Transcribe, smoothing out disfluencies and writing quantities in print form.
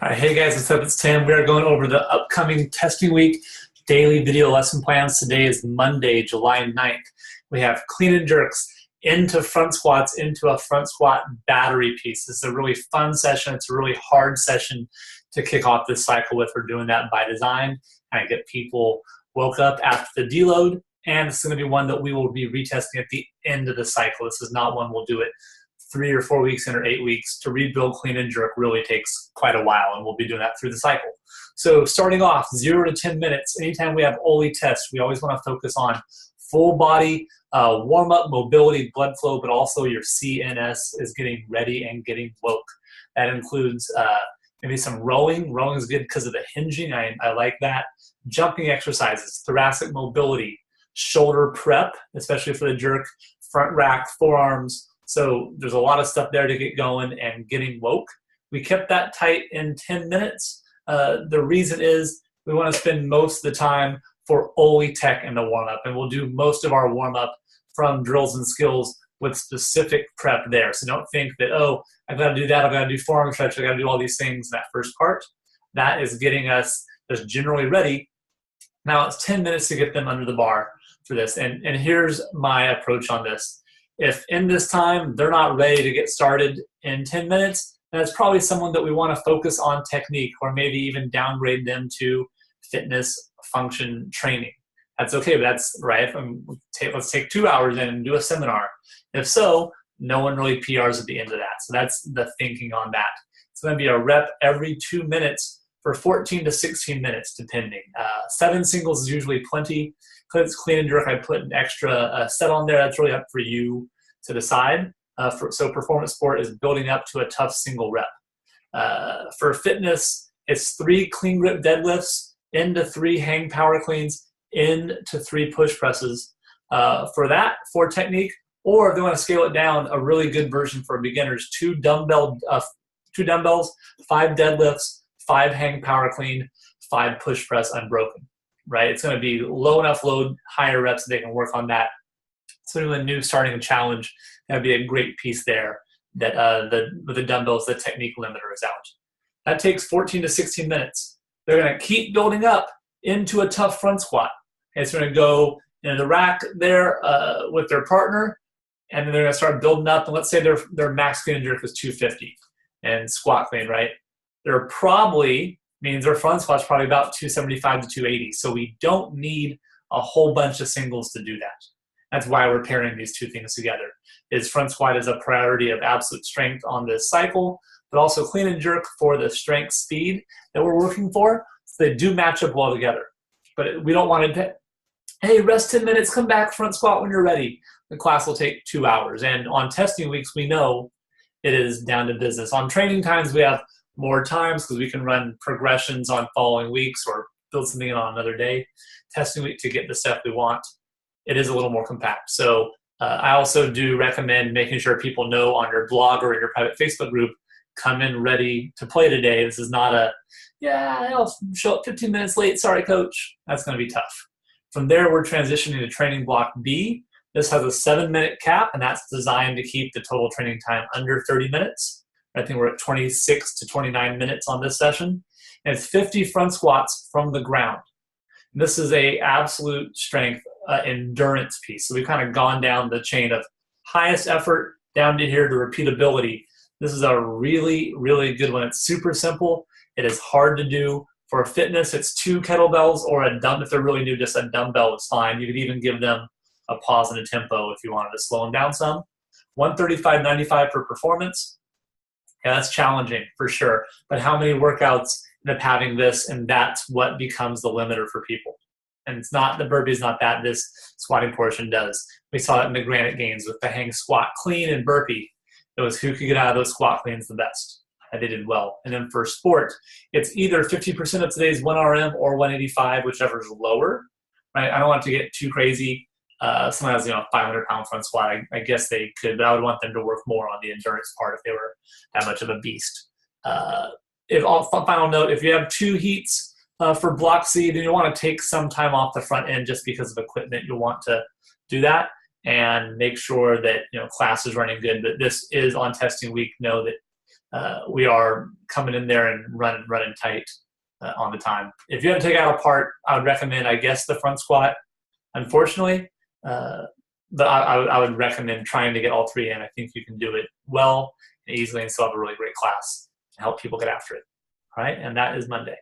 All right, hey guys, what's up? It's Tim. We are going over the upcoming testing week daily video lesson plans. Today is Monday, July 9th. We have clean and jerks into front squats, into a front squat battery piece. This is a really fun session. It's a really hard session to kick off this cycle with. We're doing that by design and get people woke up after the deload. And it's going to be one that we will be retesting at the end of the cycle. This is not one we'll do it 3 or 4 weeks in or 8 weeks. To rebuild clean and jerk really takes quite a while, and we'll be doing that through the cycle. So starting off 0 to 10 minutes, anytime we have OLE tests, we always want to focus on full body warm-up, mobility, blood flow, but also your CNS is getting ready and getting woke. That includes maybe some rowing. Rowing is good because of the hinging. I like that. Jumping exercises, thoracic mobility, shoulder prep, especially for the jerk, front rack, forearms. So there's a lot of stuff there to get going and getting woke. We kept that tight in 10 minutes. The reason is we want to spend most of the time for OLE tech in the warm-up, and we'll do most of our warm-up from drills and skills with specific prep there. So don't think that, oh, I've got to do that, I've got to do forearm stretch, I've got to do all these things in that first part. That is getting us just generally ready. Now it's 10 minutes to get them under the bar for this. And here's my approach on this. If in this time they're not ready to get started in 10 minutes, then it's probably someone that we want to focus on technique or maybe even downgrade them to fitness function training. That's okay, but that's right. Let's take 2 hours in and do a seminar. If so, no one really PRs at the end of that. So that's the thinking on that. It's going to be a rep every 2 minutes for 14 to 16 minutes, depending. 7 singles is usually plenty. Because it's clean and jerk, I put an extra set on there. That's really up for you to decide. So performance sport is building up to a tough single rep. For fitness, it's 3 clean grip deadlifts, into 3 hang power cleans, into 3 push presses. For that, for technique, or if they want to scale it down, a really good version for beginners, 2 dumbbells, 5 deadlifts, 5 hang power clean, 5 push press unbroken. Right? It's going to be low enough load, higher reps, so they can work on that. So when new starting a challenge, that'd be a great piece there that with the dumbbells, the technique limiter is out. That takes 14 to 16 minutes. They're going to keep building up into a tough front squat. Okay, so they're going to go in the rack there with their partner, and then they're going to start building up. And let's say their max clean and jerk is 250 and squat clean, right? They're probably means our front squat's probably about 275 to 280. So we don't need a whole bunch of singles to do that. That's why we're pairing these two things together. Is front squat is a priority of absolute strength on this cycle, but also clean and jerk for the strength speed that we're working for. So they do match up well together. But we don't want to, hey, rest 10 minutes, come back, front squat when you're ready. The class will take 2 hours. And on testing weeks, we know it is down to business. On training times, we have more times because we can run progressions on following weeks or build something in on another day. Testing week to get the stuff we want, it is a little more compact. So I also do recommend making sure people know on your blog or in your private Facebook group, come in ready to play today. This is not a, yeah, I'll show up 15 minutes late, sorry coach. That's going to be tough. From there, we're transitioning to training block B. This has a 7-minute cap, and that's designed to keep the total training time under 30 minutes. I think we're at 26 to 29 minutes on this session. And it's 50 front squats from the ground. And this is a absolute strength endurance piece. So we've kind of gone down the chain of highest effort down to here to repeatability. This is a really, really good one. It's super simple. It is hard to do. For fitness, it's 2 kettlebells or a dumbbell. If they're really new, just a dumbbell is fine. You could even give them a pause and a tempo if you wanted to slow them down some. 135.95 for performance. Yeah, that's challenging for sure. But how many workouts end up having this, and that's what becomes the limiter for people. And it's not, the burpee is not that, this squatting portion does. We saw it in the Granite Gains with the hang squat clean and burpee. It was who could get out of those squat cleans the best. And they did well. And then for sport, it's either 50% of today's 1RM or 185, whichever is lower. Right? I don't want to get too crazy. Someone has, 500-pound front squat. I guess they could, but I would want them to work more on the endurance part if they were that much of a beast. Final note, if you have 2 heats for block C, then you want to take some time off the front end just because of equipment. You'll want to do that and make sure that class is running good. But this is on testing week. Know that we are coming in there and running tight on the time. If you have to take out a part, I would recommend, I guess, the front squat, unfortunately. But I would recommend trying to get all three in. I think you can do it well and easily and still have a really great class and help people get after it. All right, and that is Monday.